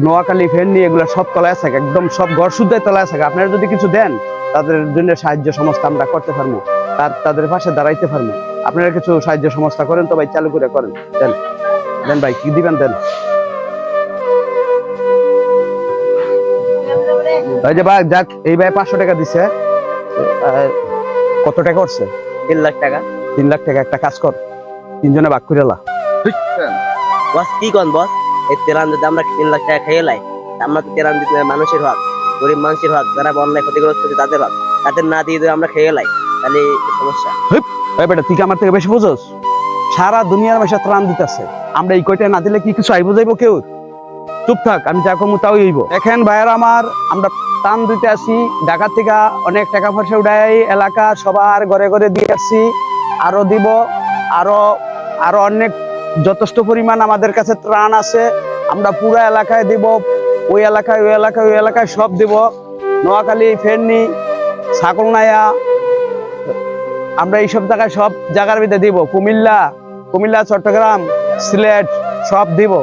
নোয়াখালী ফেনী এগুলো সব তলায় থাকে, একদম সব ঘর শুদ্ধই তলায় থাকে। আপনারা যদি কিছু দেন তাদের জন্য সাহায্য সংস্থা আমরা করতে পারবো, তাদের পাশে দাঁড়াইতে পারবো। আপনারা কিছু সাহায্য সংস্থা করেন তো ভাই, চালু করে করেন, দেন দেন ভাই, কি দিবেন দেন। ওই যে ভাই যাক, এই ভাই 500 টাকা দিছে। কত টাকা করছে? 3 লাখ টাকা। 3 লাখ টাকা। একটা কাজ কর, তিনজনে ভাগ করে লা। বস কি কোন বস, এই তেরান যদি আমরা 3 লাখ টাকা খেয়ে লাই, আমরা তো তেরান দিতে মানুষের হক, গরিব মানুষের হক, যারা বন্যায় ক্ষতিগ্রস্ত হচ্ছে তাদের হক, তাদের না দিয়ে যদি আমরা খেয়ে লাই তাহলে সমস্যা। ওই বেটা, তুই কি আমার থেকে বেশি বুঝোস? সারা দুনিয়ার মানুষ ত্রাণ দিতেছে, আমরা এই কয়টা না দিলে কি কিছু আইব যাইব কেউ? চুপ থাক, আমি যা কমু তাও হইব। দেখেন ভাইয়ের আমার, আমরা ত্রাণ দিতে আসি, ঢাকা থেকে অনেক টাকা পয়সা উঠাই, এলাকা সবার ঘরে ঘরে দিয়ে আসছি, আরো দিব, আরো আরো অনেক যথেষ্ট পরিমাণ আমাদের কাছে ত্রাণ আছে। আমরা পুরো এলাকায় দিব, ওই এলাকায় ওই এলাকায় ওই এলাকায় সব দিব। নোয়াখালী, ফেনী, ছাগলনাইয়া, আমরা এইসব জায়গায় সব জায়গার ভিতরে দিব। কুমিল্লা, চট্টগ্রাম, সিলেট সব দিব।